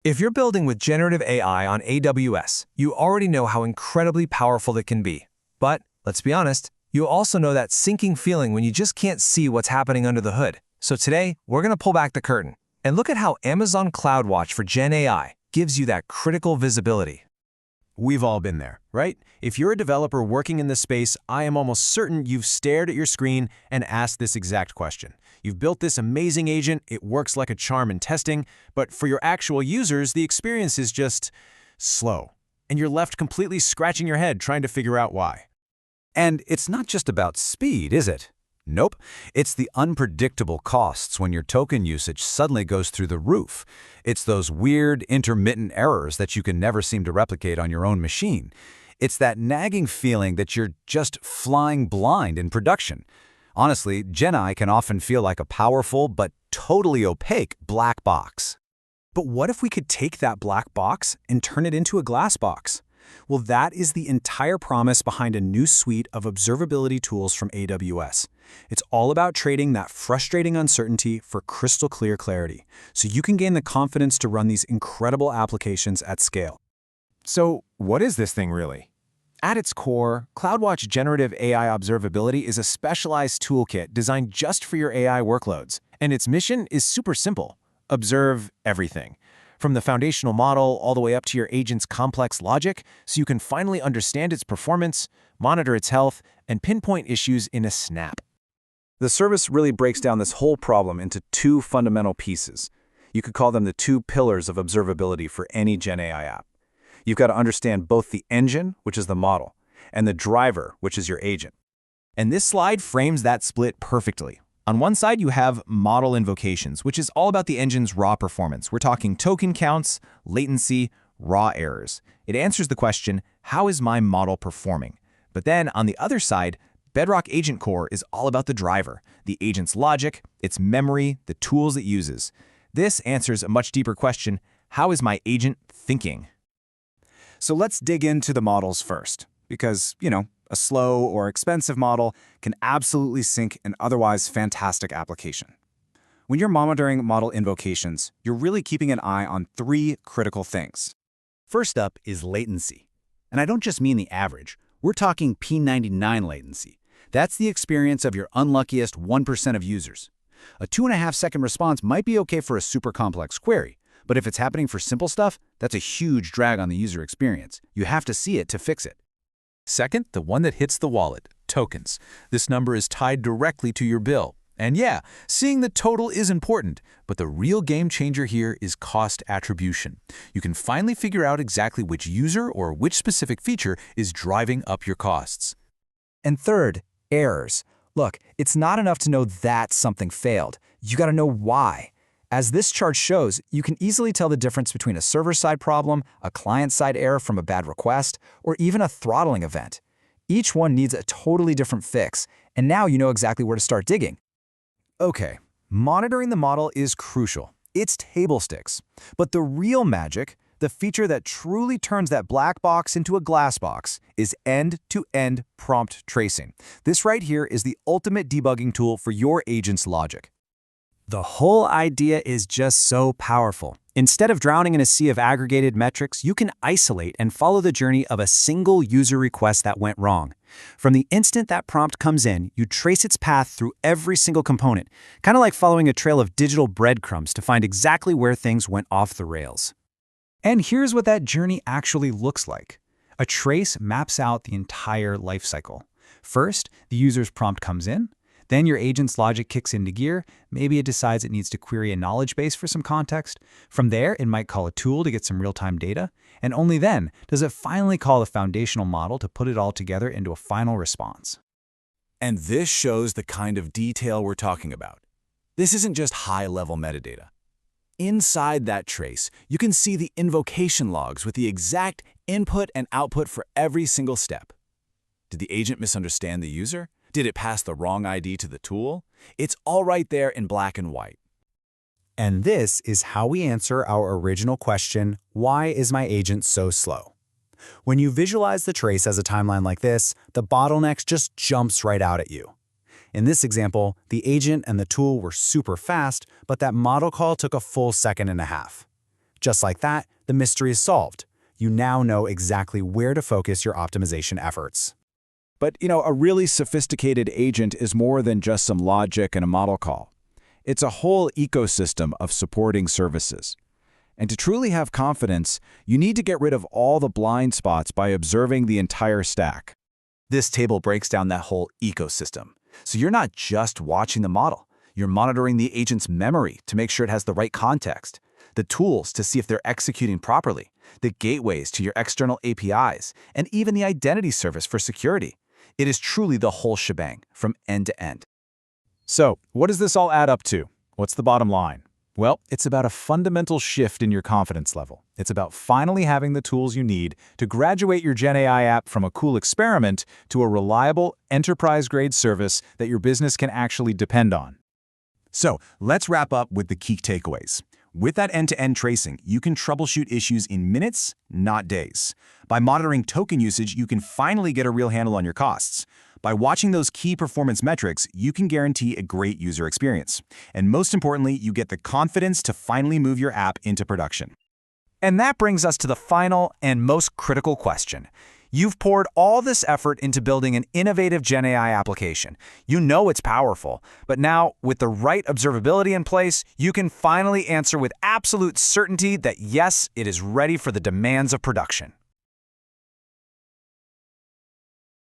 If you're building with generative AI on AWS, you already know how incredibly powerful it can be. But, let's be honest, you also know that sinking feeling when you just can't see what's happening under the hood. So today, we're going to pull back the curtain and look at how Amazon CloudWatch for Gen AI gives you that critical visibility. We've all been there, right? If you're a developer working in this space, I am almost certain you've stared at your screen and asked this exact question. You've built this amazing agent, it works like a charm in testing, but for your actual users, the experience is just slow. And you're left completely scratching your head trying to figure out why. And it's not just about speed, is it? Nope. It's the unpredictable costs when your token usage suddenly goes through the roof. It's those weird, intermittent errors that you can never seem to replicate on your own machine. It's that nagging feeling that you're just flying blind in production. Honestly, Gen AI can often feel like a powerful but totally opaque black box. But what if we could take that black box and turn it into a glass box? Well, that is the entire promise behind a new suite of observability tools from AWS. It's all about trading that frustrating uncertainty for crystal clear clarity, so you can gain the confidence to run these incredible applications at scale. So, what is this thing really? At its core, CloudWatch Generative AI Observability is a specialized toolkit designed just for your AI workloads, and its mission is super simple: observe everything. From the foundational model all the way up to your agent's complex logic, so you can finally understand its performance, monitor its health, and pinpoint issues in a snap. The service really breaks down this whole problem into two fundamental pieces. You could call them the two pillars of observability for any Gen AI app. You've got to understand both the engine, which is the model, and the driver, which is your agent. And this slide frames that split perfectly. On one side, you have model invocations, which is all about the engine's raw performance. We're talking token counts, latency, raw errors. It answers the question, how is my model performing? But then on the other side, Bedrock Agent Core is all about the driver, the agent's logic, its memory, the tools it uses. This answers a much deeper question, how is my agent thinking? So let's dig into the models first, because, a slow or expensive model can absolutely sink an otherwise fantastic application. When you're monitoring model invocations, you're really keeping an eye on three critical things. First up is latency. And I don't just mean the average. We're talking P99 latency. That's the experience of your unluckiest 1% of users. A 2.5-second response might be okay for a super complex query, but if it's happening for simple stuff, that's a huge drag on the user experience. You have to see it to fix it. Second, the one that hits the wallet, tokens. This number is tied directly to your bill. And yeah, seeing the total is important, but the real game changer here is cost attribution. You can finally figure out exactly which user or which specific feature is driving up your costs. And third, errors. Look, it's not enough to know that something failed. You got to know why. As this chart shows, you can easily tell the difference between a server-side problem, a client-side error from a bad request, or even a throttling event. Each one needs a totally different fix, and now you know exactly where to start digging. Okay, monitoring the model is crucial. It's table stakes. But the real magic, the feature that truly turns that black box into a glass box, is end-to-end prompt tracing. This right here is the ultimate debugging tool for your agent's logic. The whole idea is just so powerful. Instead of drowning in a sea of aggregated metrics, you can isolate and follow the journey of a single user request that went wrong. From the instant that prompt comes in, you trace its path through every single component, kind of like following a trail of digital breadcrumbs to find exactly where things went off the rails. And here's what that journey actually looks like. A trace maps out the entire lifecycle. First, the user's prompt comes in. Then your agent's logic kicks into gear. Maybe it decides it needs to query a knowledge base for some context. From there, it might call a tool to get some real-time data. And only then does it finally call the foundational model to put it all together into a final response. And this shows the kind of detail we're talking about. This isn't just high-level metadata. Inside that trace, you can see the invocation logs with the exact input and output for every single step. Did the agent misunderstand the user? Did it pass the wrong ID to the tool? It's all right there in black and white. And this is how we answer our original question, why is my agent so slow? When you visualize the trace as a timeline like this, the bottleneck just jumps right out at you. In this example, the agent and the tool were super fast, but that model call took a full 1.5 seconds. Just like that, the mystery is solved. You now know exactly where to focus your optimization efforts. But, a really sophisticated agent is more than just some logic and a model call. It's a whole ecosystem of supporting services. And to truly have confidence, you need to get rid of all the blind spots by observing the entire stack. This table breaks down that whole ecosystem. So you're not just watching the model. You're monitoring the agent's memory to make sure it has the right context, the tools to see if they're executing properly, the gateways to your external APIs, and even the identity service for security. It is truly the whole shebang, from end to end. So, what does this all add up to? What's the bottom line? Well, it's about a fundamental shift in your confidence level. It's about finally having the tools you need to graduate your GenAI app from a cool experiment to a reliable, enterprise-grade service that your business can actually depend on. So, let's wrap up with the key takeaways. With that end-to-end tracing, you can troubleshoot issues in minutes, not days. By monitoring token usage, you can finally get a real handle on your costs. By watching those key performance metrics, you can guarantee a great user experience. And most importantly, you get the confidence to finally move your app into production. And that brings us to the final and most critical question. You've poured all this effort into building an innovative GenAI application. You know it's powerful, but now, with the right observability in place, you can finally answer with absolute certainty that yes, it is ready for the demands of production.